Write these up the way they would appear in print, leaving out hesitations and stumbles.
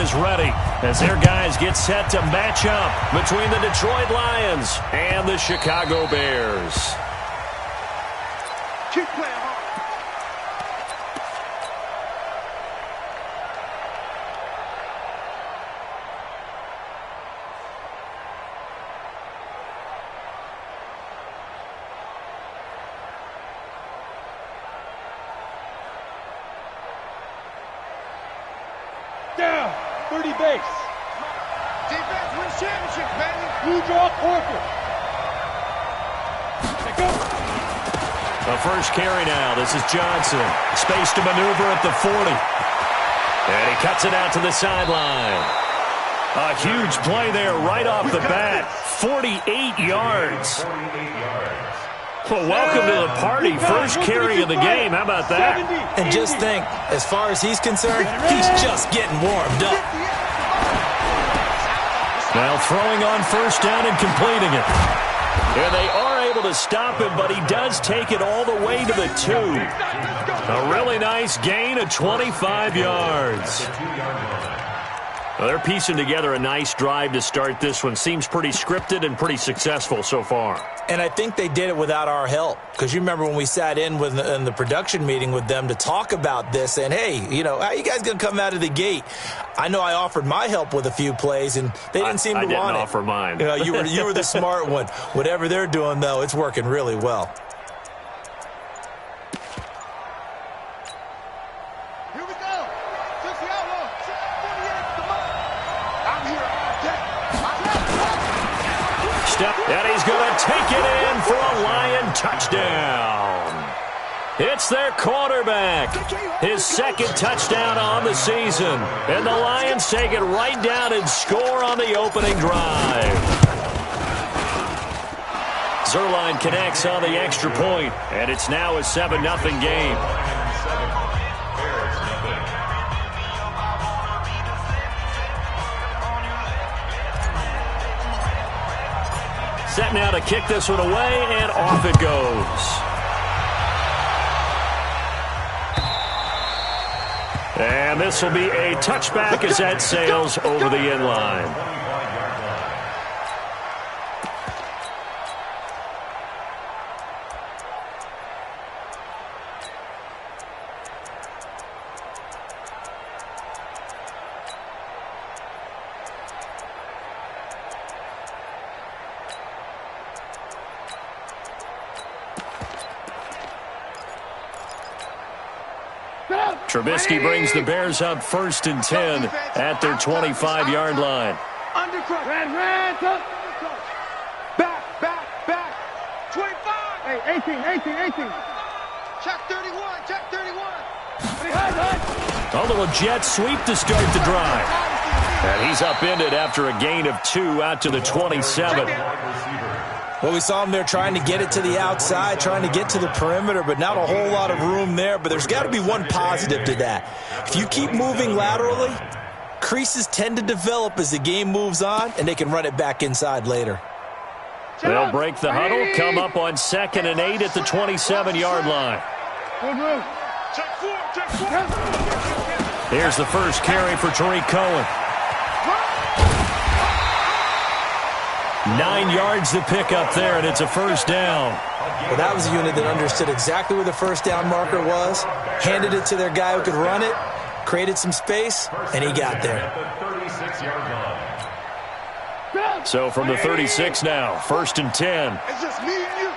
is ready as their guys get set to match up between the Detroit Lions and the Chicago Bears. Keep playing hard. Down, 30 base. Defense wins championships, baby. Blue draw corporate. Go. The first carry now. This is Johnson. Space to maneuver at the 40. And he cuts it out to the sideline. A huge play there right off the bat. 48 yards. Well, welcome to the party. First carry of the game. How about that? And just think, as far as he's concerned, he's just getting warmed up. Now throwing on first down and completing it. And they are able to stop him, but he does take it all the way to the 2. A really nice gain of 25 yards. Well, they're piecing together a nice drive to start this one. Seems pretty scripted and pretty successful so far. And I think they did it without our help. Because you remember when we sat in the production meeting with them to talk about this, and hey, you know, how are you guys going to come out of the gate? I know I offered my help with a few plays, and they didn't seem to want it. I didn't offer mine. You know, you were the smart one. Whatever they're doing, though, it's working really well. Here we go. Just the outlaw. 48 the mark. I'm here all day. Step, and he's going to take it in for a Lion touchdown. It's their quarterback. His second touchdown on the season. And the Lions take it right down and score on the opening drive. Zerline connects on the extra point, and it's now a 7-0 game. Set now to kick this one away, and off it goes. And this will be a touchback as that sails over the end line. Trubisky brings the Bears up 1st and 10 at their 25-yard line. Undercut. Red, back. 25. Hey, 18. Check 31. A little jet sweep to start the drive. And he's upended after a gain of 2 out to the 27. Well, we saw him there trying to get it to the outside, trying to get to the perimeter, but not a whole lot of room there. But there's got to be one positive to that. If you keep moving laterally, creases tend to develop as the game moves on, and they can run it back inside later. They'll break the huddle, come up on 2nd and 8 at the 27-yard line. Here's the first carry for Tariq Cohen. 9 yards to pick up there, and it's a first down. Well, that was a unit that understood exactly where the first down marker was, handed it to their guy who could run it, created some space, and he got there. So from the 36 now, 1st and 10. It's just me and you.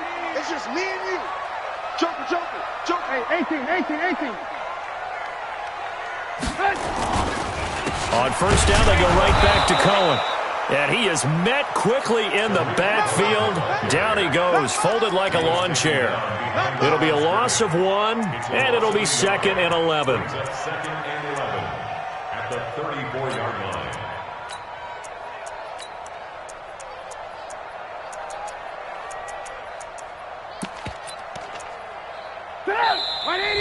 Joker. Hey, 18. On first down, they go right back to Cohen. And he is met quickly in the backfield. Down he goes, folded like a lawn chair. It'll be a loss of 1, and it'll be 2nd and 11. At the 34-yard line.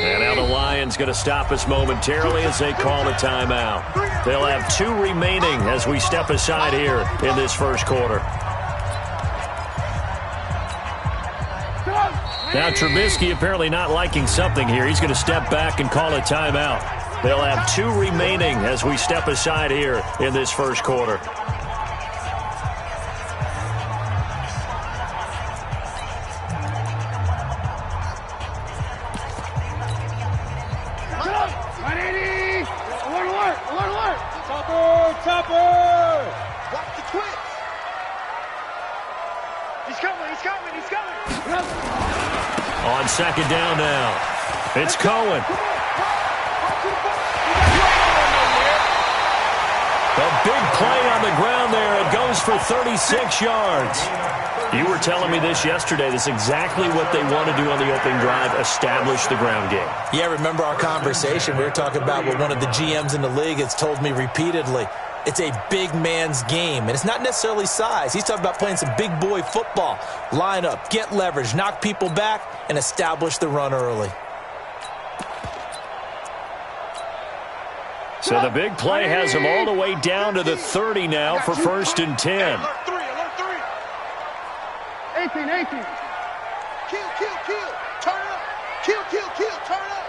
And now the Lions going to stop us momentarily as they call a timeout. They'll have 2 remaining as we step aside here in this first quarter. Now Trubisky apparently not liking something here. He's going to step back and call a timeout. They'll have 2 remaining as we step aside here in this first quarter. Chopper! Watch the twist. He's coming. On second down now, it's Cohen. A big play on the ground there. It goes for 36 yards. You were telling me this yesterday. That's exactly what they want to do on the opening drive, establish the ground game. Yeah, remember our conversation. We were talking about what one of the GMs in the league has told me repeatedly. It's a big man's game, and it's not necessarily size. He's talking about playing some big boy football. Line up, get leverage, knock people back, and establish the run early. So the big play has him all the way down to the 30 now for 1st and 10. Alert 3. 18. Kill. Turn up. Kill. Turn up.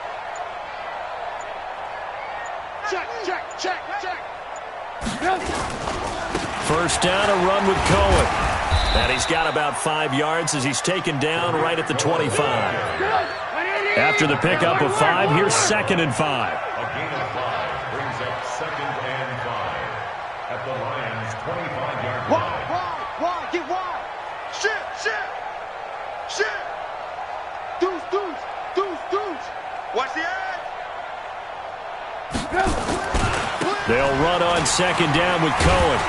Check. First down, a run with Cohen. And he's got about 5 yards as he's taken down right at the 25. After the pickup of 5, here's 2nd and 5. A gain of 5 brings up 2nd and 5 at the Lions' 25-yard line. Wide. Get wide. Shit. Deuce. Watch the edge. They'll run on 2nd down with Cohen.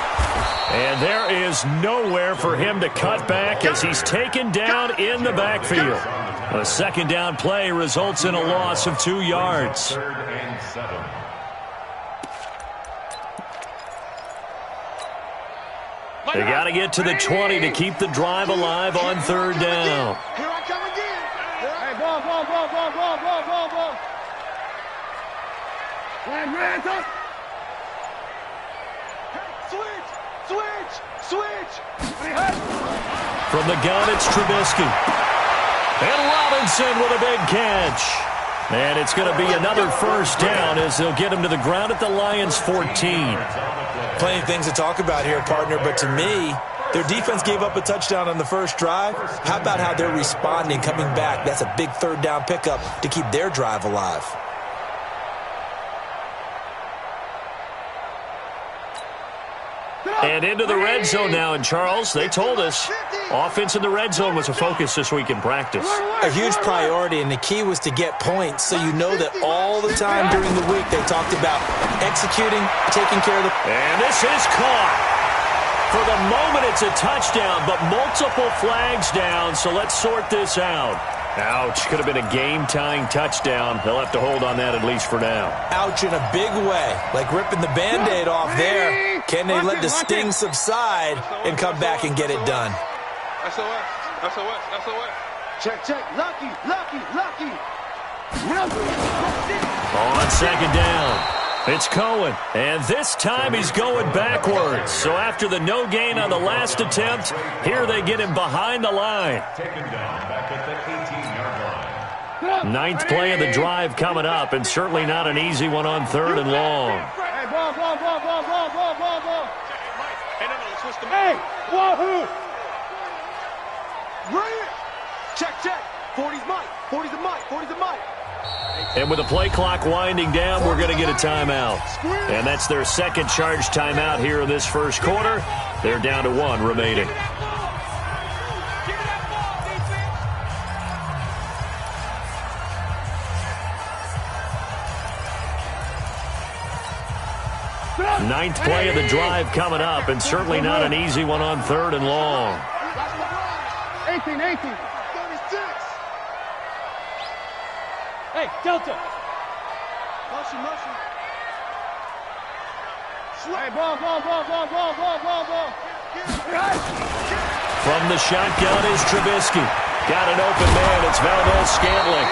And there is nowhere for him to cut back as he's taken down in the backfield. A 2nd down play results in a loss of 2 yards. 3rd and 7. They got to get to the 20 to keep the drive alive on 3rd down. Here I come again. Hey, ball. Rams up. Switch. From the gun, it's Trubisky. And Robinson with a big catch. And it's going to be another 1st down as they'll get him to the ground at the Lions' 14. Plenty of things to talk about here, partner, but to me, their defense gave up a touchdown on the first drive. How about how they're responding, coming back? That's a big 3rd down pickup to keep their drive alive. And into the red zone now. And, Charles, they told us offense in the red zone was a focus this week in practice. A huge priority, and the key was to get points, so you know that all the time during the week they talked about executing, taking care of the... And this is caught. For the moment, it's a touchdown, but multiple flags down, so let's sort this out. Ouch. Could have been a game-tying touchdown. They'll have to hold on that at least for now. Ouch in a big way, like ripping the Band-Aid off there. Can they let the sting subside and come back and get it done? SOS. Check. Lucky. On 2nd down, it's Cohen. And this time he's going backwards. So after the no gain on the last attempt, here they get him behind the line. Taken down back at the 18-yard line. 9th play of the drive coming up, and certainly not an easy one on 3rd and long. Hey, ball. Hey, wahoo! Bring it! Check. 40's Mike. 40's the Mike. And with the play clock winding down, we're going to get a timeout. And that's their 2nd charge timeout here in this first quarter. They're down to 1 remaining. Ninth play of the drive coming up, and certainly not an easy one on 3rd and long. 18. 36. Hey, Delta. Motion. Hey, ball. From the shotgun is Trubisky. Got an open man. It's Valdez Scantling.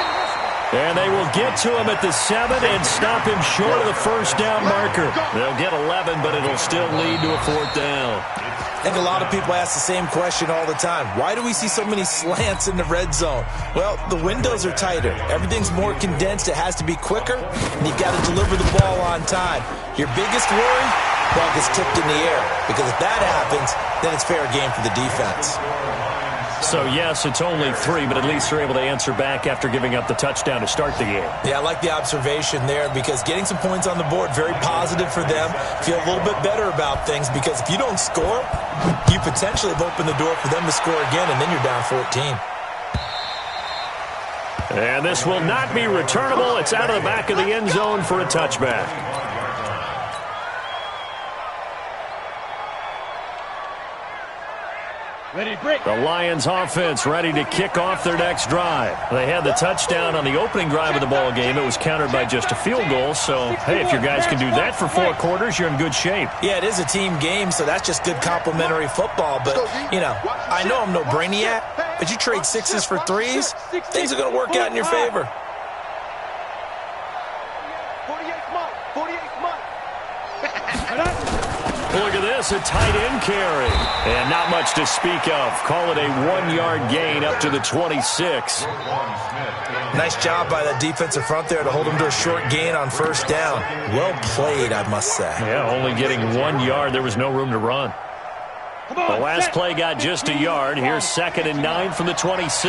And they will get to him at the 7 and stop him short of the first down marker. They'll get 11, but it'll still lead to a 4th down. I think a lot of people ask the same question all the time. Why do we see so many slants in the red zone? Well, the windows are tighter. Everything's more condensed. It has to be quicker, and you've got to deliver the ball on time. Your biggest worry? Ball gets tipped in the air, because if that happens, then it's fair game for the defense. So, yes, it's only 3, but at least they're able to answer back after giving up the touchdown to start the game. Yeah, I like the observation there because getting some points on the board, very positive for them. Feel a little bit better about things because if you don't score, you potentially have opened the door for them to score again, and then you're down 14. And this will not be returnable. It's out of the back of the end zone for a touchback. Ready, break. The Lions offense ready to kick off their next drive. They had the touchdown on the opening drive of the ball game. It was countered by just a field goal. So, hey, if your guys can do that for 4 quarters, you're in good shape. Yeah, it is a team game, so that's just good complimentary football. But, you know, I know I'm no brainiac, but you trade 6s for 3s, things are going to work out in your favor. 48 month. 48 month. Look at this, a tight end carry. And not much to speak of. Call it a 1-yard gain up to the 26. Nice job by that defensive front there to hold them to a short gain on first down. Well played, I must say. Yeah, only getting 1 yard. There was no room to run. The last play got just a yard. Here's 2nd and 9 from the 26.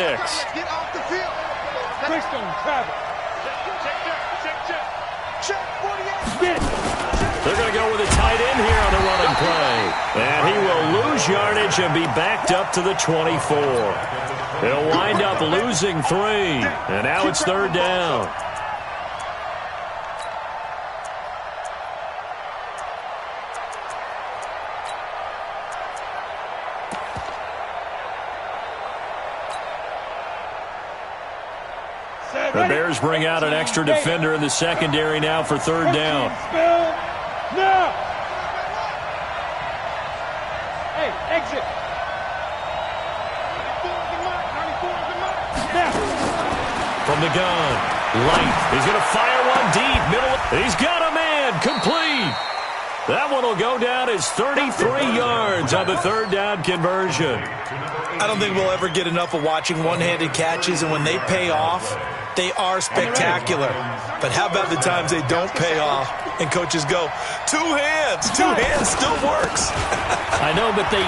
Get off the field. Quickstone, travel. Check 48. Get it. They're going to go with a tight end here on the running play. And he will lose yardage and be backed up to the 24. They'll wind up losing 3. And now it's 3rd down. The Bears bring out an extra defender in the secondary now for 3rd down. Now. Hey, exit. Now. From the gun, Light is going to fire one deep. Middle. He's got a man. Complete. That one will go down as 33 yards on the 3rd down conversion. I don't think we'll ever get enough of watching one-handed catches, and when they pay off, they are spectacular. But how about the times they don't pay off and coaches go, 2 hands, 2 hands still works. I know, but they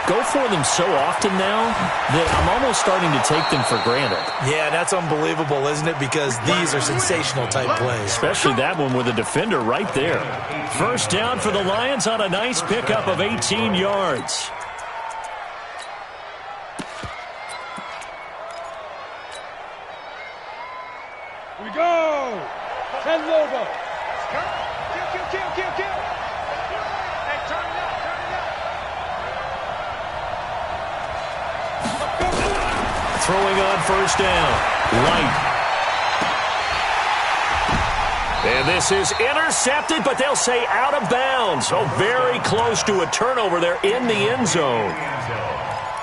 go for them so often now that I'm almost starting to take them for granted. Yeah, that's unbelievable, isn't it? Because these are sensational type plays. Especially that one with a defender right there. First down for the Lions on a nice pickup of 18 yards. Here we go. 10 Lobo. Kill. Hey, turn it out. Throwing on first down. Light. And this is intercepted, but they'll say out of bounds. Oh, very close to a turnover there in the end zone.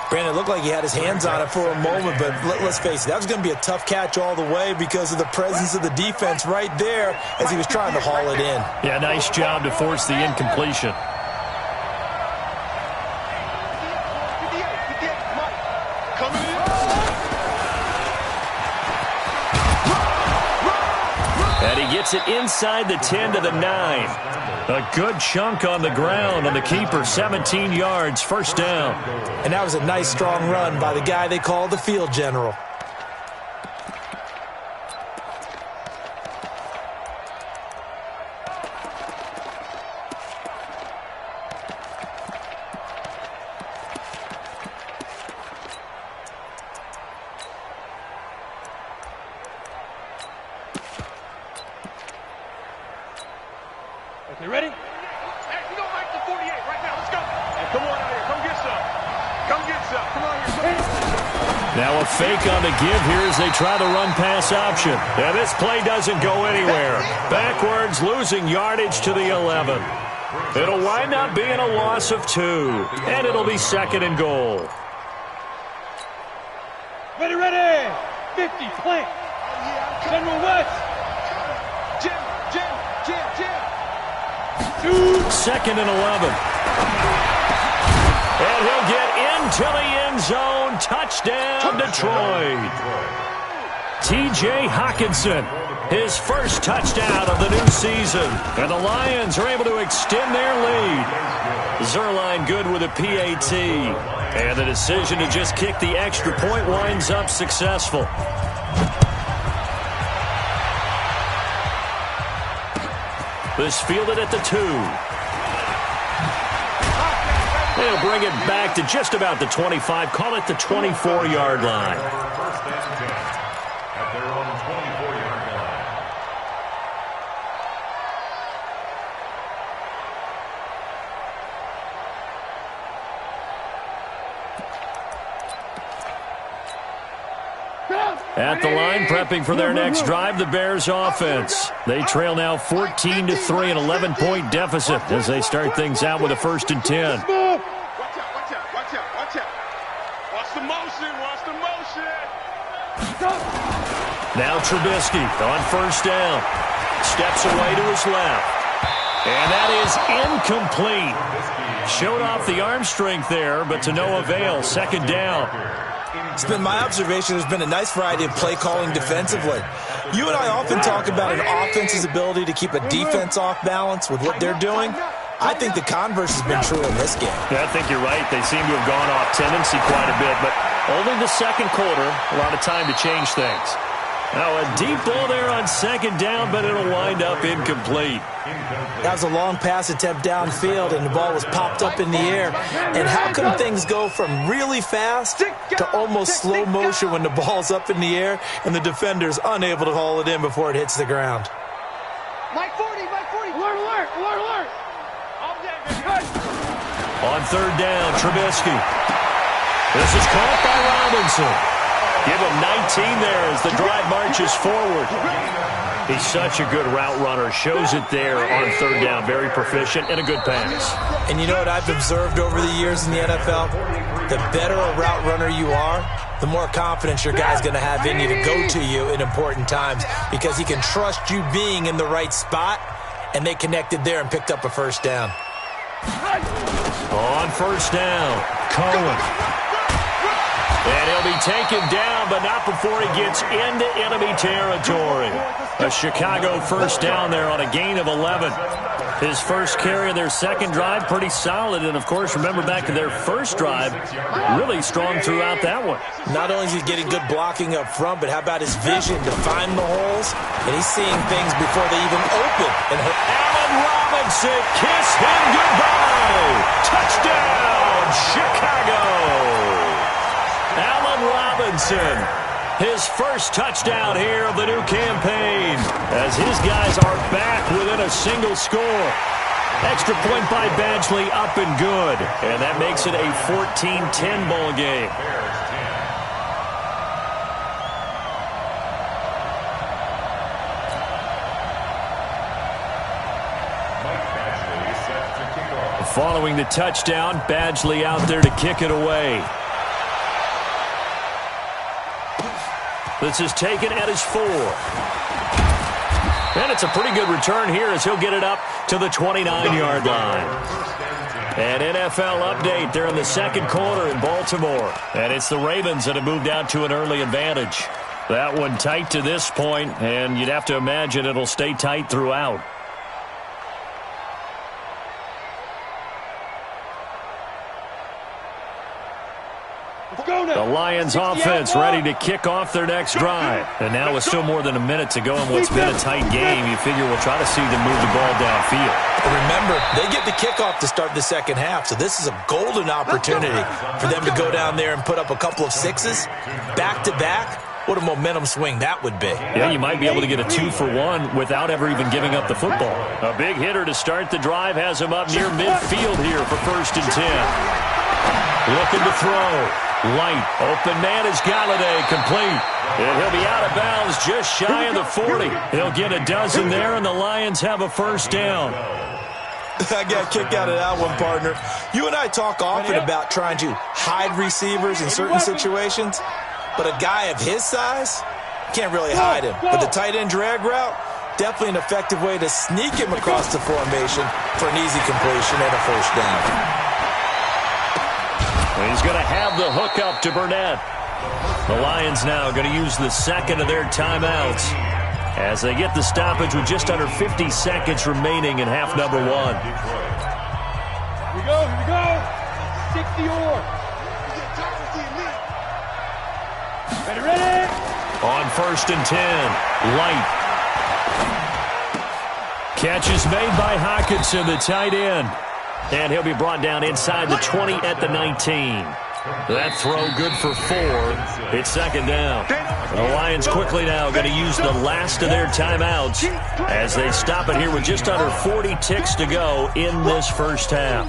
Brandon, it looked like he had his hands on it for a moment, but let's face it, that was going to be a tough catch all the way because of the presence of the defense right there as he was trying to haul it in. Yeah, nice job to force the incompletion. And he gets it inside the 10 to the 9. A good chunk on the ground on the keeper, 17 yards, first down. And that was a nice, strong run by the guy they call the field general. Okay, ready? Hey, we don't like the 48 right now. Let's go. Hey, come on out here. Come get some. Come get some. Come on here. Now a fake on the give here as they try the run-pass option. Yeah, this play doesn't go anywhere. Backwards, losing yardage to the 11. It'll wind up being a loss of 2, and it'll be 2nd and goal. Ready. 50, plant. General West. Jim. Second and 11. And he'll get into the end zone. Touchdown, Detroit. T.J. Hawkinson, his first touchdown of the new season. And the Lions are able to extend their lead. Zerline good with a PAT. And the decision to just kick the extra point winds up successful. This fielded at the 2. They'll bring it back to just about the 25. Call it the 24-yard line. First and 10 at their own 24-yard line. At the line, prepping for their next drive, the Bears offense. They trail now 14-3, an 11-point deficit as they start things out with a 1st and 10. Watch out. Watch the motion. Now Trubisky on 1st down. Steps away to his left. And that is incomplete. Showed off the arm strength there, but to no avail. 2nd down. It's been my observation there's been a nice variety of play calling defensively. You and I often talk about an offense's ability to keep a defense off balance with what they're doing. I think the converse has been true in this game. Yeah, I think you're right. They seem to have gone off tendency quite a bit, but only the 2nd quarter, a lot of time to change things. Now a deep ball there on 2nd down, but it'll wind up incomplete. That was a long pass attempt downfield, and the ball was popped up in the air. And how come things go from really fast to almost slow motion when the ball's up in the air and the defender's unable to haul it in before it hits the ground? Mike 40. Alert. On 3rd down, Trubisky. This is caught by Robinson. Give him 19 there as the drive marches forward. He's such a good route runner. Shows it there on 3rd down. Very proficient and a good pass. And you know what I've observed over the years in the NFL? The better a route runner you are, the more confidence your guy's going to have in you to go to you in important times because he can trust you being in the right spot, and they connected there and picked up a 1st down. On 1st down, Cohen. And he'll be taken down, but not before he gets into enemy territory. A Chicago 1st down there on a gain of 11. His first carry of their 2nd drive, pretty solid. And, of course, remember back to their 1st drive, really strong throughout that one. Not only is he getting good blocking up front, but how about his vision to find the holes? And he's seeing things before they even open. And Allen Robinson, kiss him goodbye. Touchdown, Chicago. Allen Robinson, his first touchdown here of the new campaign, as his guys are back within a single score. Extra point by Badgley, up and good. And that makes it a 14-10 ball game. Following the touchdown, Badgley out there to kick it away. This is taken at his 4. And it's a pretty good return here as he'll get it up to the 29-yard line. An NFL update. They're in the 2nd quarter in Baltimore. And it's the Ravens that have moved out to an early advantage. That one tight to this point, and you'd have to imagine it'll stay tight throughout. The Lions offense ready to kick off their next drive. And now with still more than a minute to go in what's been a tight game, you figure we'll try to see them move the ball downfield. Remember, they get the kickoff to start the 2nd half, so this is a golden opportunity for them to go down there and put up a couple of 6s back-to-back. What a momentum swing that would be. Yeah, you might be able to get a 2-for-1 without ever even giving up the football. A big hitter to start the drive has him up near midfield here for 1st and 10. Looking to throw. Light, open man is Galladay, complete. And he'll be out of bounds just shy of the 40. He'll get a dozen there, and the Lions have a 1st down. I got a kick out of that one, partner. You and I talk often about trying to hide receivers in certain situations, but a guy of his size, Can't really hide him. But the tight end drag route, definitely an effective way to sneak him across the formation for an easy completion and a first down. He's going to have the hook up to Burnett. The Lions now going to use the second of their timeouts as they get the stoppage with just under 50 seconds remaining in half number one. Here we go, here we go. 60 or. Ready, ready. On 1st and 10, Light. Catch is made by Hockenson, the tight end. And he'll be brought down inside the 20 at the 19. That throw good for 4. It's second down. The Lions quickly now going to use the last of their timeouts as they stop it here with just under 40 ticks to go in this first half.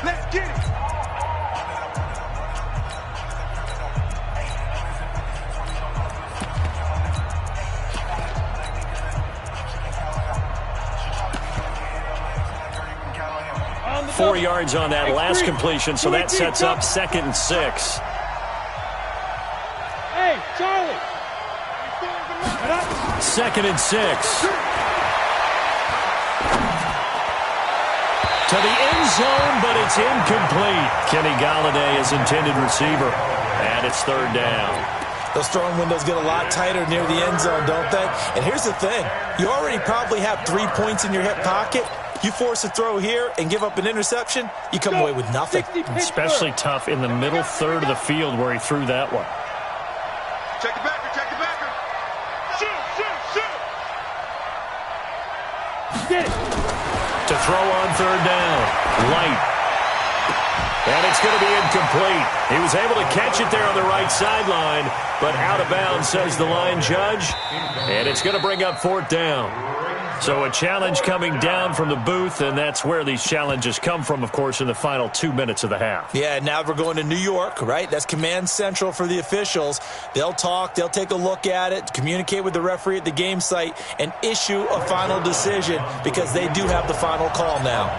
Let's get it. 4 yards on that last completion, so that sets up 2nd and 6. Hey, Charlie. 2nd and 6. To the end zone, but it's incomplete. Kenny Galladay is intended receiver, and it's 3rd down. Those throwing windows get a lot tighter near the end zone, don't they? And here's the thing. You already probably have 3 points in your hip pocket. You force a throw here and give up an interception, you come away with nothing. Especially tough in the middle third of the field where he threw that one. Check the backer, check the backer. Shoot, shoot, shoot. Get it. To throw on 3rd down, Light. And it's going to be incomplete. He was able to catch it there on the right sideline, but out of bounds, says the line judge. And it's going to bring up 4th down. So a challenge coming down from the booth, and that's where these challenges come from, of course, in the final 2 minutes of the half. Yeah, now we're going to New York, right? That's command central for the officials. They'll talk, they'll take a look at it, communicate with the referee at the game site, and issue a final decision because they do have the final call now.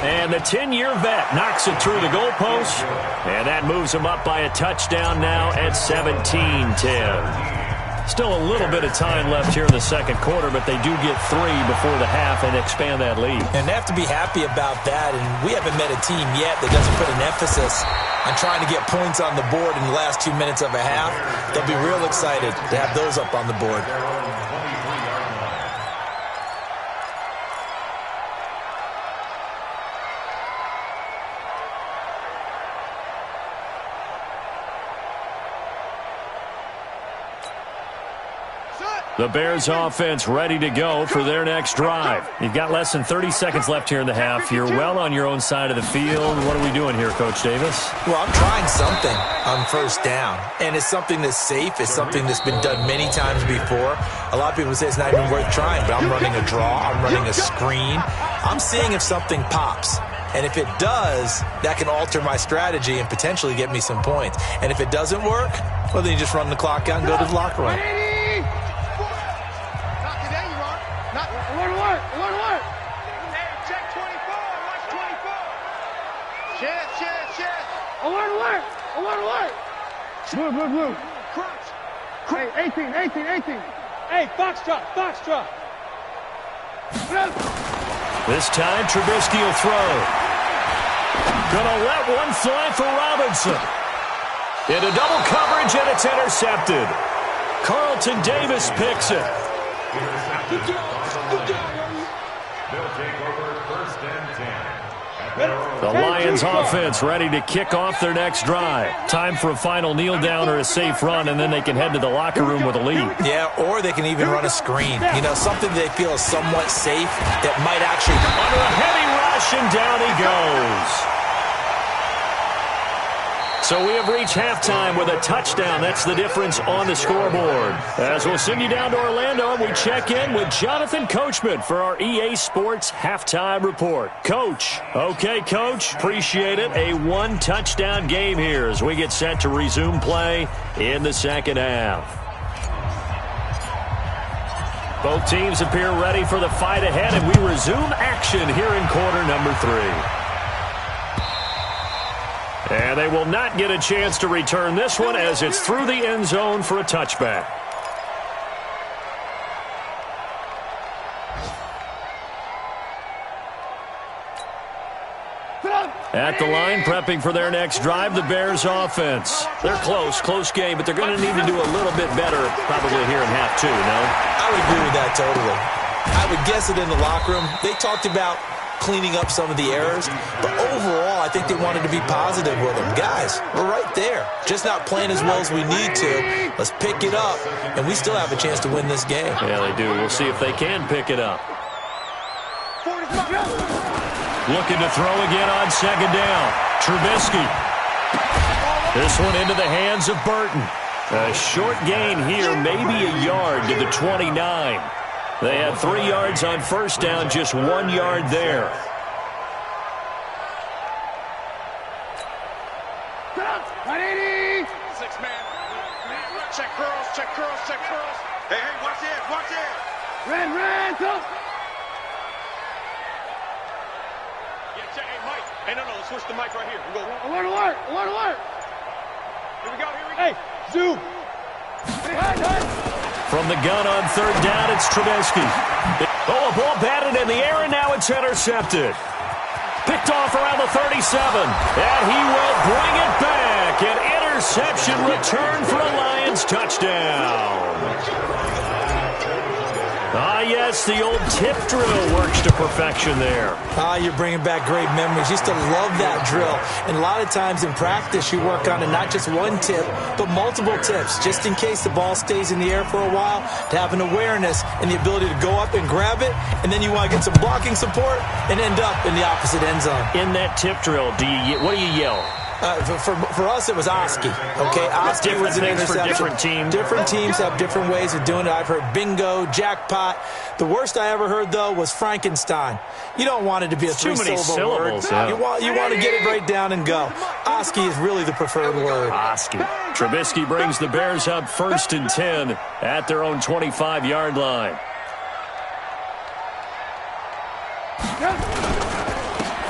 And the 10-year vet knocks it through the goalpost, and that moves him up by a touchdown now at 17-10. Still a little bit of time left here in the second quarter, but they do get 3 before the half and expand that lead. And they have to be happy about that, and we haven't met a team yet that doesn't put an emphasis on trying to get points on the board in the last 2 minutes of a half. They'll be real excited to have those up on the board. The Bears offense ready to go for their next drive. You've got less than 30 seconds left here in the half. You're well on your own side of the field. What are we doing here, Coach Davis? Well, I'm trying something on 1st down, and it's something that's safe. It's something that's been done many times before. A lot of people say it's not even worth trying, but I'm running a draw. I'm running a screen. I'm seeing if something pops. And if it does, that can alter my strategy and potentially get me some points. And if it doesn't work, well, then you just run the clock out and go to the locker room. Alert, alert, alert. Hey, check 24. Watch 24. Shed. Alert, alert, alert, alert. Blue, blue, blue. Crunch. Hey, 18. Hey, Foxtrot. This time, Trubisky will throw. Gonna let one fly for Robinson. Into double coverage, and it's intercepted. Carlton Davis picks it. They'll take over 1st and 10. The Lions offense ready to kick off their next drive. Time for a final kneel down or a safe run, and then they can head to the locker room with a lead. Yeah, or they can even run a screen. You know, something they feel is somewhat safe that might actually... Under a heavy rush, and down he goes. So we have reached halftime with a touchdown. That's the difference on the scoreboard. As we'll send you down to Orlando, we check in with Jonathan Coachman for our EA Sports Halftime Report. Coach. Okay, Coach. Appreciate it. A 1-touchdown game here as we get set to resume play in the second half. Both teams appear ready for the fight ahead, and we resume action here in quarter number 3. And they will not get a chance to return this one as it's through the end zone for a touchback. At the line, prepping for their next drive, the Bears offense. They're close game, but they're going to need to do a little bit better probably here in half two, no? I would agree with that totally. I would guess it in the locker room. They talked about cleaning up some of the errors, but overall, I think they wanted to be positive with them. Guys, we're right there. Just not playing as well as we need to. Let's pick it up, and we still have a chance to win this game. Yeah, they do. We'll see if they can pick it up. Looking to throw again on second down. Trubisky. This one into the hands of Burton. A short gain here, maybe a yard to the 29. They had 3 yards on first down, just 1 yard there. Check curls. Hey, watch it. Red, go. Hey, Mike. Hey, no, let's switch the mic right here. We'll go. Alert. Here we go. Hey, zoom. From the gun on third down, it's Trubisky. Oh, a ball batted in the air, and now it's intercepted. Picked off around the 37, and he will bring it back. An interception return for a Lions touchdown. Ah, yes, the old tip drill works to perfection there. You're bringing back great memories. Used to love that drill. And a lot of times in practice, you work on it, not just one tip, but multiple tips, just in case the ball stays in the air for a while, to have an awareness and the ability to go up and grab it, and then you want to get some blocking support and end up in the opposite end zone. In that tip drill, what do you yell? For us, it was Oski. Okay, Oski was an interception. Different teams. Different teams have different ways of doing it. I've heard bingo, jackpot. The worst I ever heard, though, was Frankenstein. You don't want it to be a three-syllable word. Yeah. You want to get it right down and go. Oski is really the preferred word. Oski. Trubisky brings the Bears up 1st and 10 at their own 25-yard line.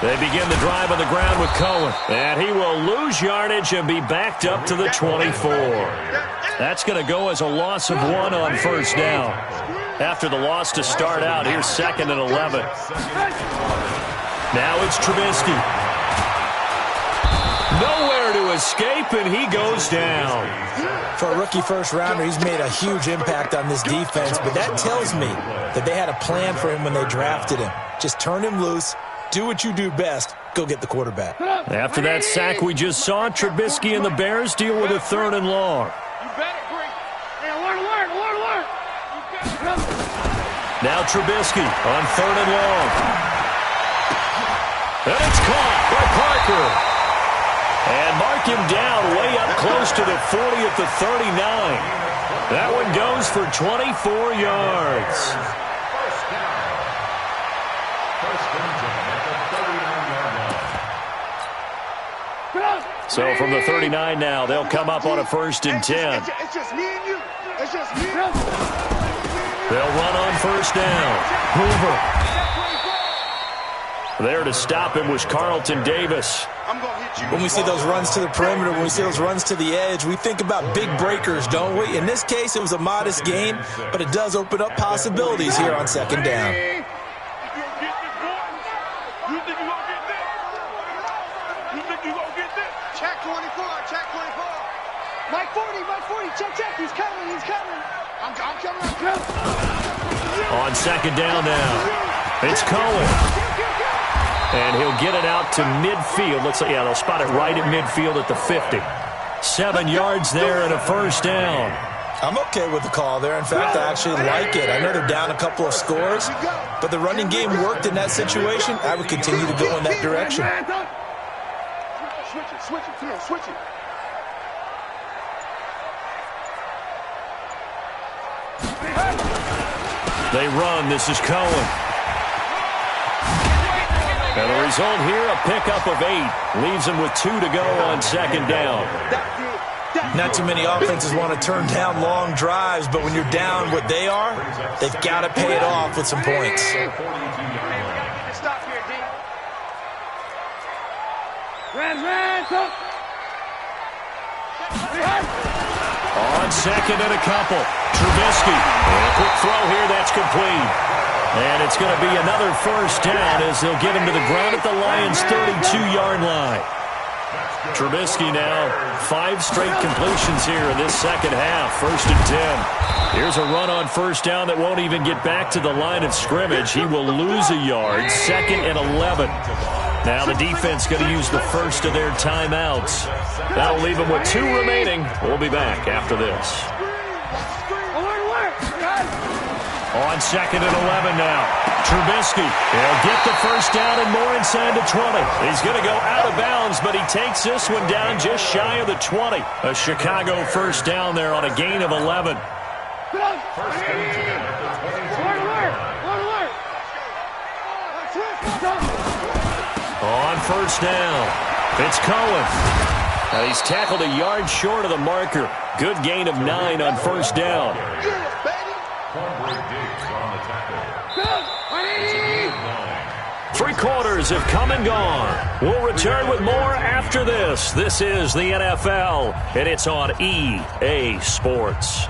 They begin the drive on the ground with Cohen. And he will lose yardage and be backed up to the 24. That's going to go as a loss of 1 on first down. After the loss to start out, here's 2nd and 11. Now it's Trubisky. Nowhere to escape, and he goes down. For a rookie first-rounder, he's made a huge impact on this defense, but that tells me that they had a plan for him when they drafted him. Just turn him loose. Do what you do best. Go get the quarterback. After that sack we just saw, Trubisky and the Bears deal with a 3rd and long. You better bring. Hey, alert. Now Trubisky on 3rd and long. And it's caught by Parker. And mark him down way up close to the 40 at the 39. That one goes for 24 yards. So from the 39 now, they'll come up on a 1st and 10. It's just me and you. They'll run on 1st down. Hoover. There to him was Carlton Davis. I'm going to hit you. When we see those runs to the perimeter, when we see those runs to the edge, we think about big breakers, don't we? In this case, it was a modest gain, but it does open up possibilities here on 2nd down. Check 24. Mike 40. Check. He's coming. I'm coming. On 2nd down now, it's Cohen. And he'll get it out to midfield. They'll spot it right at midfield at the 50. 7 yards there and a 1st down. I'm okay with the call there. In fact, I actually like it. I know they're down a couple of scores, but the running game worked in that situation. I would continue to go in that direction. Switch it. They run. This is Cohen. And the result here, a pickup of 8. Leaves them with 2 to go on 2nd down. Not too many offenses want to turn down long drives, but when you're down what they are, they've got to pay it off with some points. On second and a couple. Trubisky. A quick throw here. That's complete. And it's going to be another first down as they'll get him to the ground at the Lions' 32-yard line. Trubisky now 5 straight completions here in this second half. 1st and 10. Here's a run on first down that won't even get back to the line of scrimmage. He will lose a yard. 2nd and 11. Now the defense going to use the first of their timeouts. That'll leave them with 2 remaining. We'll be back after this. On 2nd and 11 now. Trubisky, he'll get the first down and more inside the 20. He's going to go out of bounds, but he takes this one down just shy of the 20. A Chicago first down there on a gain of 11. On first down, it's Cohen. He's tackled a yard short of the marker. Good gain of 9 on first down. 3 quarters have come and gone. We'll return with more after this. This is the NFL, and it's on EA Sports.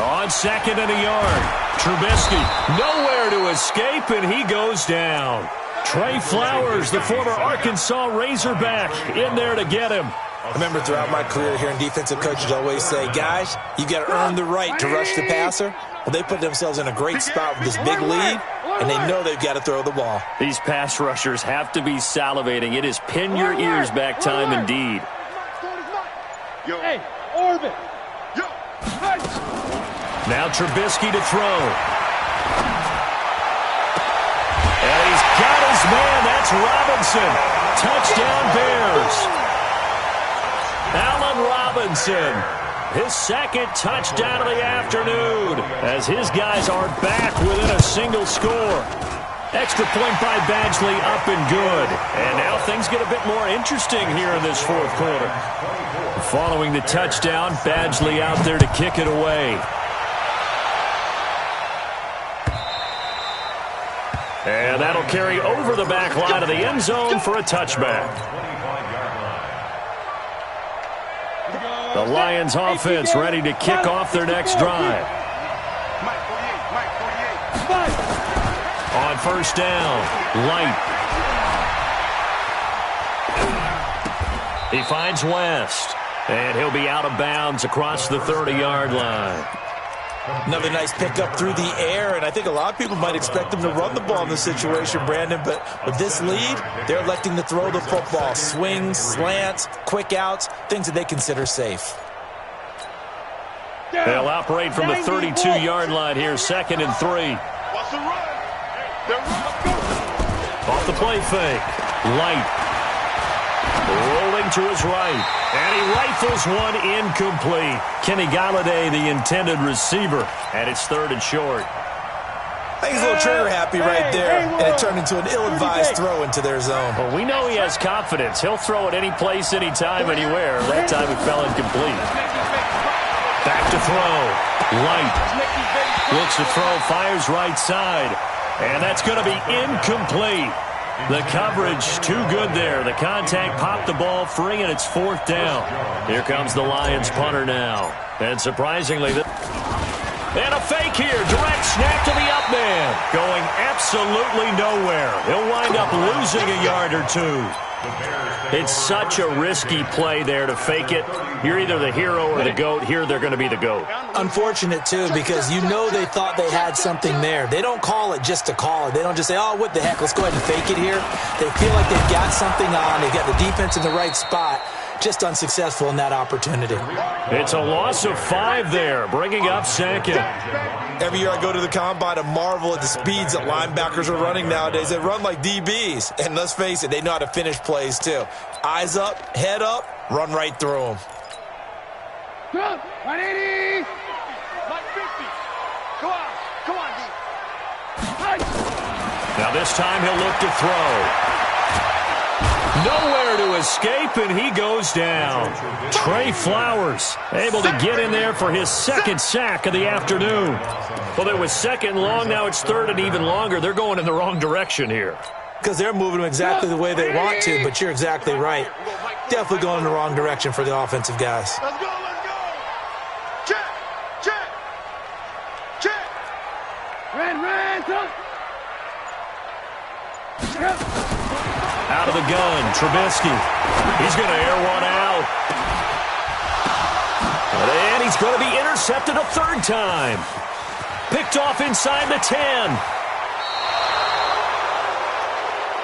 On 2nd and a yard, Trubisky nowhere to escape, and he goes down. Trey Flowers, the former Arkansas Razorback, in there to get him. I remember throughout my career hearing defensive coaches always say, guys, you got to earn the right to rush the passer. Well, they put themselves in a great spot with this big lead, and they know they've got to throw the ball. These pass rushers have to be salivating. It is pin your ears back time indeed. Hey, orbit. Now Trubisky to throw. And he's got his man. That's Robinson. Touchdown Bears. Allen Robinson. His 2nd touchdown of the afternoon as his guys are back within a single score. Extra point by Badgley up and good. And now things get a bit more interesting here in this 4th quarter. Following the touchdown, Badgley out there to kick it away. And that'll carry over the back line of the end zone for a touchback. The Lions offense ready to kick off their next drive. On first down, Light. He finds West, and he'll be out of bounds across the 30-yard line. Another nice pickup through the air, and I think a lot of people might expect them to run the ball in this situation, Brandon, but with this lead, they're electing to throw the football. Swings, slants, quick outs, things that they consider safe. They'll operate from the 32-yard line here, 2nd and 3. Off the play fake. Light. Rolling to his right. And he rifles one incomplete. Kenny Galladay, the intended receiver. And it's 3rd and short. I think he's a little trigger happy right there. And it turned into an ill-advised throw into their zone. Well, we know he has confidence. He'll throw it any place, anytime, anywhere. That time it fell incomplete. Back to throw. Light. Looks to throw, fires right side. And that's going to be incomplete. The coverage too good there. The contact popped the ball free, and it's 4th down. Here comes the Lions punter now. And surprisingly, and a fake here. Direct snap to the up man. Going absolutely nowhere. He'll wind up losing a yard or 2. It's such a risky play there to fake it. You're either the hero or the GOAT. Here they're going to be the GOAT. Unfortunate, too, because you know they thought they had something there. They don't call it just to call it. They don't just say, oh, what the heck, let's go ahead and fake it here. They feel like they've got something on. They've got the defense in the right spot. Just unsuccessful in that opportunity. It's a loss of 5 there, bringing up 2nd. Every year I go to the combine and marvel at the speeds that linebackers are running nowadays. They run like DBs. And let's face it, they know how to finish plays, too. Eyes up, head up, run right through them. 180. 150. Come on, D. Now this time he'll look to throw. Nowhere to escape, and he goes down. Trey Flowers able to get in there for his second sack of the afternoon. Well, it was second long. Now it's third and even longer. They're going in the wrong direction here. Because they're moving them exactly the way they want to, but you're exactly right. Definitely going in the wrong direction for the offensive guys. Let's go, let's go. Check, check, check. Ran, come. Out of the gun, Trubisky. He's going to air one out. And he's going to be intercepted a third time. Picked off inside the 10.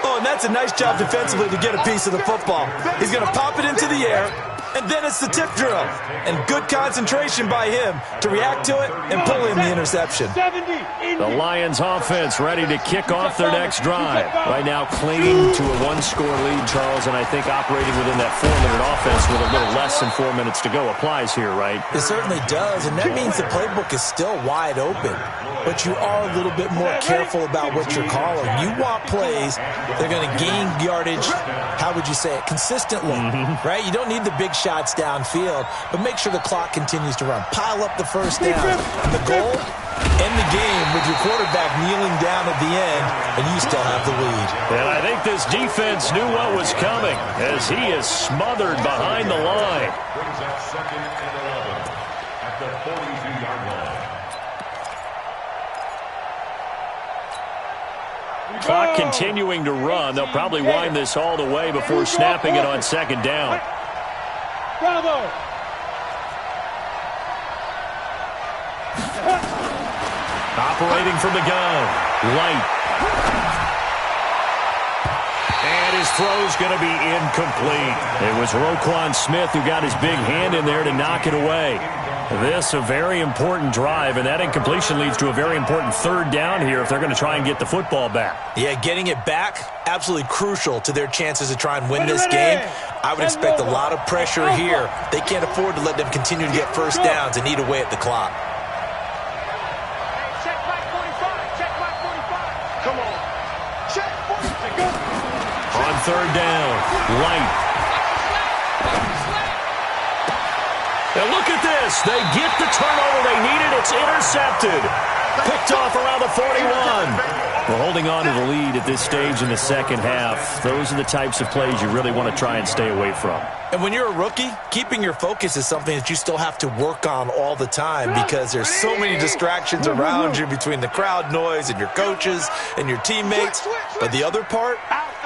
Oh, and that's a nice job defensively to get a piece of the football. He's going to pop it into the air, and then it's the tip drill. And good concentration by him to react to it and pull in the interception. The Lions offense ready to kick off their next drive. Right now clinging to a one-score lead, Charles, and I think operating within that 4-minute offense with a little less than 4 minutes to go applies here, right? It certainly does, and that means the playbook is still wide open. But you are a little bit more careful about what you're calling. You want plays that are going to gain yardage, how would you say it, consistently, right? You don't need the big shots downfield, but make sure the clock continues to run. Pile up the first down. And the goal, end the game with your quarterback kneeling down at the end, and you still have the lead. And I think this defense knew what was coming as he is smothered behind the line. Brings up second and 11 at the 42-yard line. Clock continuing to run. They'll probably wind this all the way before snapping it on second down. Bravo! Operating from the gun. Light. And his throw's going to be incomplete. It was Roquan Smith who got his big hand in there to knock it away. This a very important drive, and that incompletion leads to a very important third down here if they're going to try and get the football back. Yeah, getting it back, absolutely crucial to their chances to try and win this game. I would expect a lot of pressure here. They can't afford to let them continue to get first downs and eat away at the clock. Check back 45, check back 45. Come on. Check 45. On third down, Light. And look at this. They get the turnover they needed. It's intercepted. Picked off around the 41. We're holding on to the lead at this stage in the second half. Those are the types of plays you really want to try and stay away from. And when you're a rookie, keeping your focus is something that you still have to work on all the time because there's so many distractions around you between the crowd noise and your coaches and your teammates. But the other part,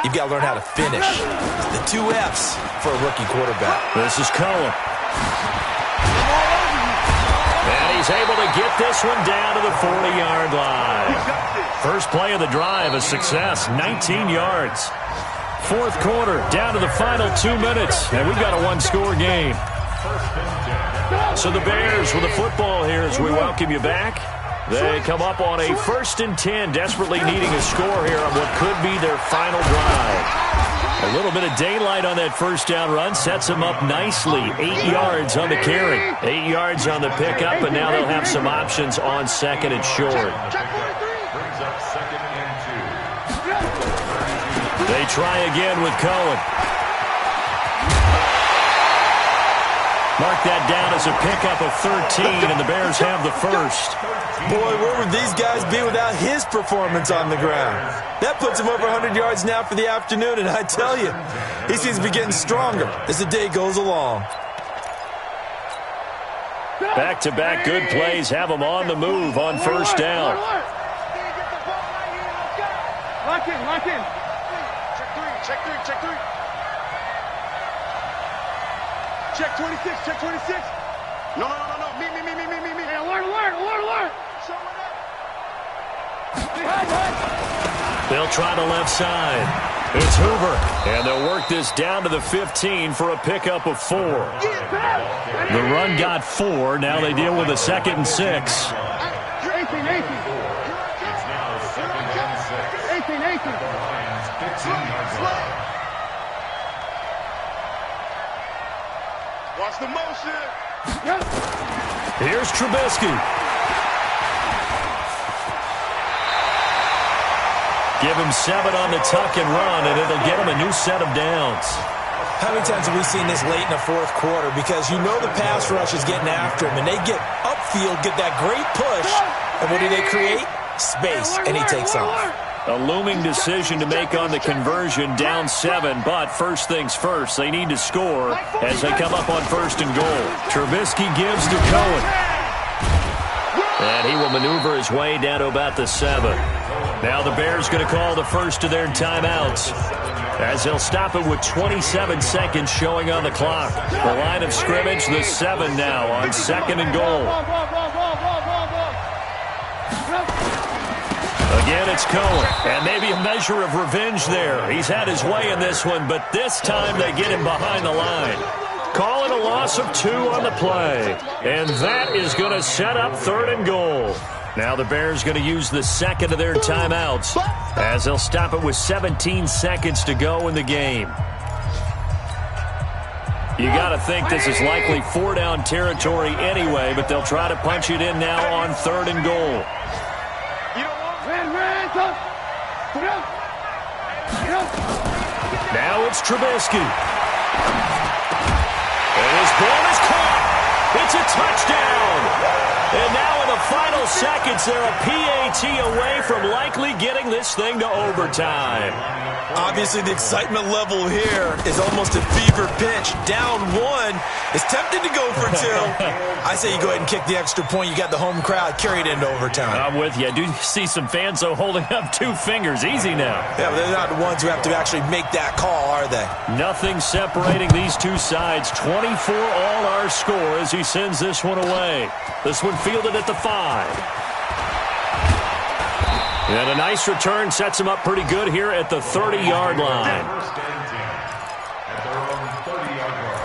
you've got to learn how to finish. The 2 F's for a rookie quarterback. This is Cohen. And he's able to get this one down to the 40-yard line. First play of the drive, a success, 19 yards. Fourth quarter, down to the final 2 minutes, and we've got a one-score game. So the Bears with the football here as we welcome you back. They come up on a 1st and 10, desperately needing a score here on what could be their final drive. A little bit of daylight on that first down run sets them up nicely. 8 yards on the carry, 8 yards on the pickup, and now they'll have some options on second and short. Brings up second and 2. They try again with Cohen. Mark that down as a pickup of 13, and the Bears have the first. Boy, where would these guys be without his performance on the ground? That puts him over 100 yards now for the afternoon, and I tell you, he seems to be getting stronger as the day goes along. Back-to-back good plays have them on the move on first down. Lock in, lock in. Check 3, check 3. Check 26, check 26. No. Me. Hey, alert. Show it up. Behind. They'll try the left side. It's Hoover, and they'll work this down to the 15 for a pickup of 4. The run got 4. Now they deal with a 2nd and 6. 18. It's now 2nd and 6. 18. Lions 15 yards line. Watch the motion. Here's Trubisky. Give him 7 on the tuck and run, and it'll get him a new set of downs. How many times have we seen this late in the fourth quarter? Because you know the pass rush is getting after him, and they get upfield, get that great push, and what do they create? Space, and he takes off. A looming decision to make on the conversion, down 7, but first things first, they need to score as they come up on 1st and goal. Trubisky gives to Cohen. And he will maneuver his way down to about the 7. Now the Bears going to call the first of their timeouts, as they'll stop it with 27 seconds showing on the clock. The line of scrimmage, the 7 now on 2nd and goal. Again, it's Cohen, and maybe a measure of revenge there. He's had his way in this one, but this time they get him behind the line. Call it a loss of 2 on the play, and that is going to set up 3rd and goal. Now the Bears going to use the 2nd of their timeouts, as they'll stop it with 17 seconds to go in the game. You got to think this is likely 4-down territory anyway, but they'll try to punch it in now on 3rd and goal. Now it's Trubisky. And his ball is caught. It's a touchdown. And now in the final seconds, they're a PAT away from likely getting this thing to overtime. Obviously, the excitement level here is almost a fever pitch. Down 1 is tempted to go for 2. I say you go ahead and kick the extra point. You got the home crowd carried into overtime. I'm with you. I do see some fans, though, holding up 2 fingers. Easy now. Yeah, but they're not the ones who have to actually make that call, are they? Nothing separating these two sides. 24 all our score as he sends this one away. This one fielded at the 5. And a nice return sets him up pretty good here at the 30-yard line. First and 10 at their own 30-yard line.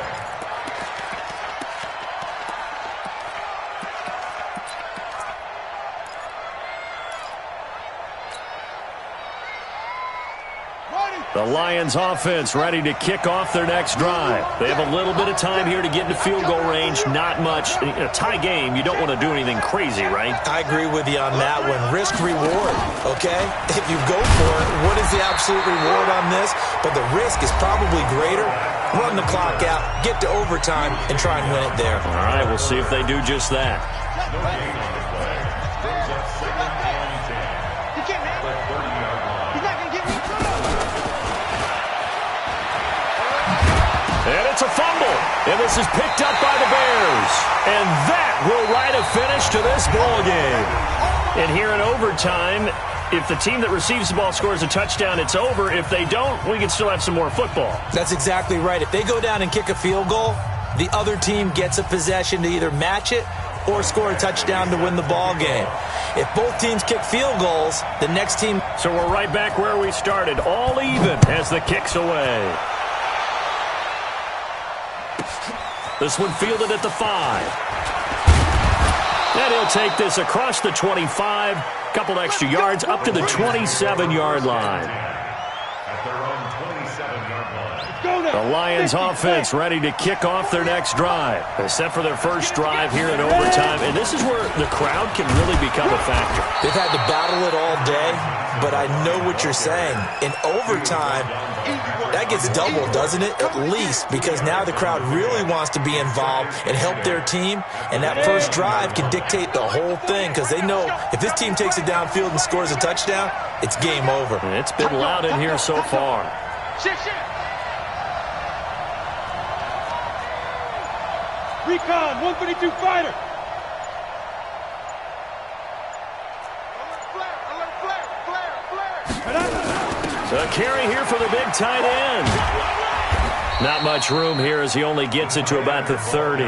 The Lions offense ready to kick off their next drive. They have a little bit of time here to get into field goal range. Not much. In a tie game, you don't want to do anything crazy, right? I agree with you on that one. Risk reward, okay? If you go for it, what is the absolute reward on this? But the risk is probably greater. Run the clock out, get to overtime, and try and win it there. All right, we'll see if they do just that. No gain on the play. Brings up 2nd and 10. The 30-yard line. He's not going to get me through. And it's a fumble. And this is picked up by the Bears. And that will write a finish to this ball game. And here in overtime, if the team that receives the ball scores a touchdown, it's over. If they don't, we can still have some more football. That's exactly right. If they go down and kick a field goal, the other team gets a possession to either match it or score a touchdown to win the ball game. If both teams kick field goals, the next team... So we're right back where we started, all even as the kick's away. This one fielded at the 5. And he'll take this across the 25, couple extra yards, up to the 27-yard line. At their own 27-yard line. The Lions offense ready to kick off their next drive. They're set for their first drive here in overtime, and this is where the crowd can really become a factor. They've had to battle it all day, but I know what you're saying. In overtime, that gets doubled, doesn't it? At least, because now the crowd really wants to be involved and help their team, and that first drive can dictate the whole thing, because they know if this team takes it downfield and scores a touchdown, it's game over. And it's been loud in here so far. Recon, 132 fighter. So a carry here for the big tight end. Not much room here as he only gets it to about the 30.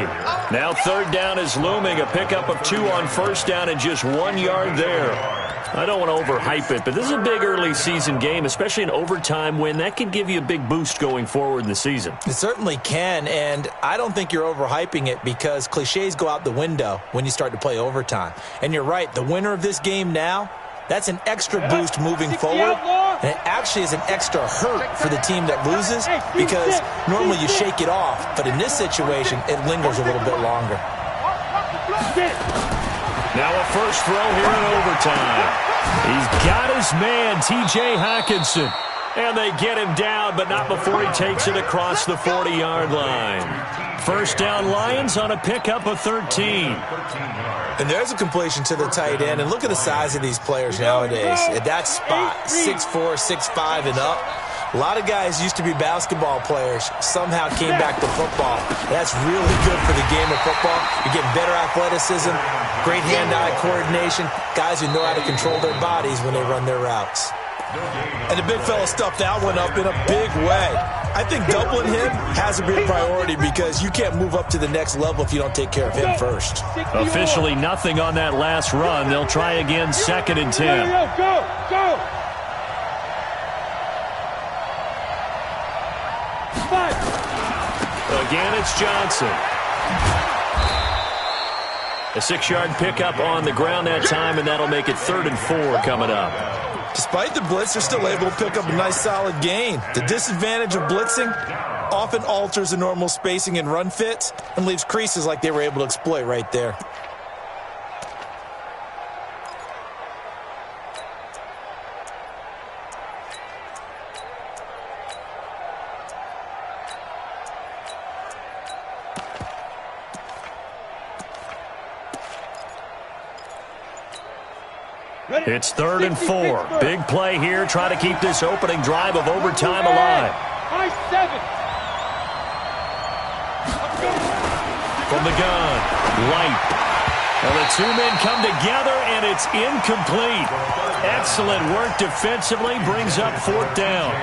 Now 3rd down is looming. A pickup of 2 on 1st down and just 1 yard there. I don't want to overhype it, but this is a big early season game, especially an overtime win. That could give you a big boost going forward in the season. It certainly can, and I don't think you're overhyping it because cliches go out the window when you start to play overtime. And you're right, the winner of this game now, that's an extra boost moving forward, and it actually is an extra hurt for the team that loses because normally you shake it off, but in this situation, it lingers a little bit longer. Now a first throw here in overtime. He's got his man, T.J. Hockenson. And they get him down, but not before he takes it across the 40-yard line. First down Lions on a pickup of 13. And there's a completion to the tight end. And look at the size of these players nowadays. At that spot, 6'4", 6'5", and up. A lot of guys used to be basketball players, somehow came back to football. That's really good for the game of football. You're getting better athleticism, great hand-eye coordination, guys who know how to control their bodies when they run their routes. And the big fella stuffed that one up in a big way. I think doubling him has to be a priority because you can't move up to the next level if you don't take care of him first. Officially nothing on that last run. They'll try again, 2nd and 10. Go! Again, it's Johnson. A 6-yard pickup on the ground that time, and that'll make it 3rd and 4 coming up. Despite the blitz, they're still able to pick up a nice solid gain. The disadvantage of blitzing often alters the normal spacing and run fits and leaves creases like they were able to exploit right there. It's 3rd and 4. Big play here. Try to keep this opening drive of overtime alive. High 7. From the gun, Light. And the two men come together, and it's incomplete. Excellent work defensively. Brings up 4th down.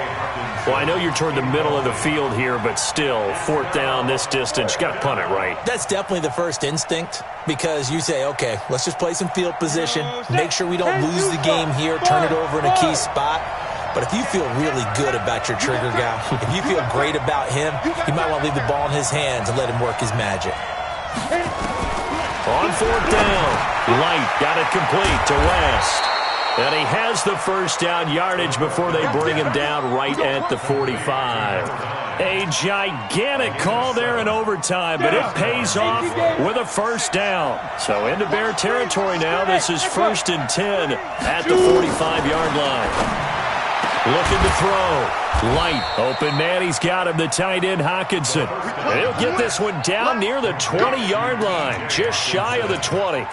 Well, I know you're toward the middle of the field here, but still, 4th down this distance. You got to punt it right. That's definitely the first instinct because you say, okay, let's just play some field position, make sure we don't lose the game here, turn it over in a key spot. But if you feel really good about your trigger guy, if you feel great about him, you might want to leave the ball in his hands and let him work his magic. On 4th down, Light got it complete to West. And he has the first down yardage before they bring him down right at the 45. A gigantic call there in overtime, but it pays off with a first down. So into Bear territory now. This is 1st and 10 at the 45-yard line. Looking to throw. Light, open man, he's got him, the tight end Hockenson. And he'll get this one down near the 20-yard line, just shy of the 20.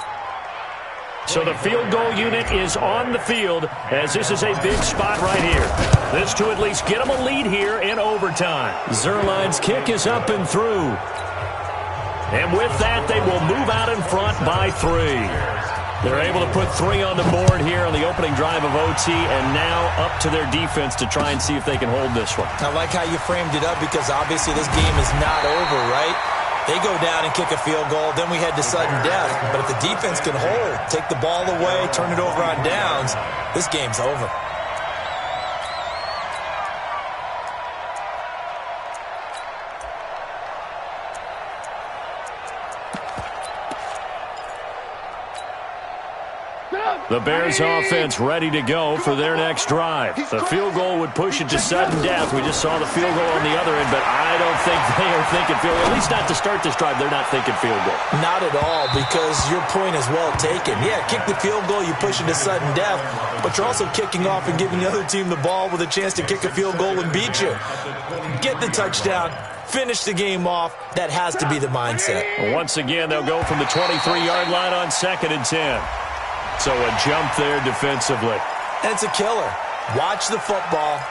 So the field goal unit is on the field as this is a big spot right here. This to at least get them a lead here in overtime. Zerline's kick is up and through. And with that, they will move out in front by 3. They're able to put 3 on the board here on the opening drive of OT, and now up to their defense to try and see if they can hold this one. I like how you framed it up because obviously this game is not over, right? They go down and kick a field goal, then we head to sudden death. But if the defense can hold, take the ball away, turn it over on downs, this game's over. The Bears offense ready to go for their next drive. The field goal would push it to sudden death. We just saw the field goal on the other end, but I don't think they are thinking field goal. At least not to start this drive. They're not thinking field goal. Not at all, because your point is well taken. Yeah, kick the field goal, you push it to sudden death, but you're also kicking off and giving the other team the ball with a chance to kick a field goal and beat you. Get the touchdown. Finish the game off. That has to be the mindset. Once again, they'll go from the 23-yard line on 2nd and 10. So a jump there defensively. And it's a killer. Watch the football.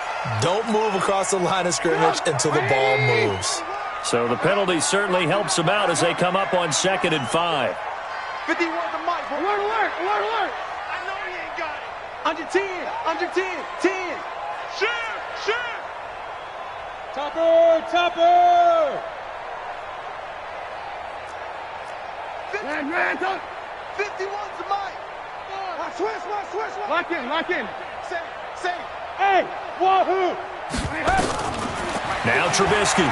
Don't move across the line of scrimmage until the ball moves. So the penalty certainly helps them out as they come up on 2nd and 5. 51 to Mike. Alert. I know he ain't got it. Under 10. 10. Shoot. Topper. Man, 51 to Mike. Switch. Lock in. Say. Hey, wahoo! Now Trubisky.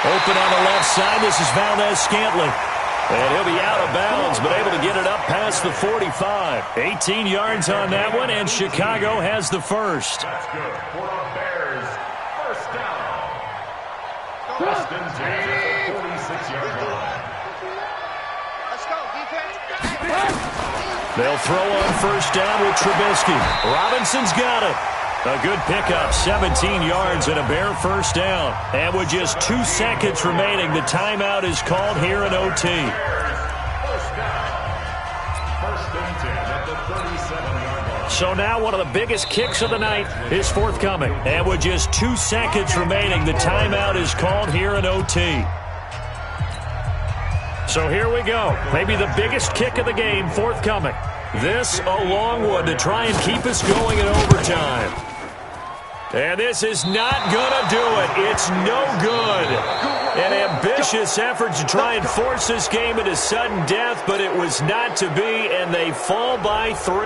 Open on the left side. This is Valdez-Scantling. And he'll be out of bounds, but able to get it up past the 45. 18 yards on that one, and Chicago has the first. That's good for the Bears. First down. Austin takes it at the 46-yard line. Let's go. They'll throw on first down with Trubisky. Robinson's got it. A good pickup, 17 yards and a bare first down. And with just 2 seconds remaining, the timeout is called here in OT. So now one of the biggest kicks of the night is forthcoming. And with just 2 seconds remaining, the timeout is called here in OT. So here we go. Maybe the biggest kick of the game forthcoming. This a long one to try and keep us going in overtime. And this is not going to do it. It's no good. An ambitious effort to try and force this game into sudden death, but it was not to be, and they fall by 3.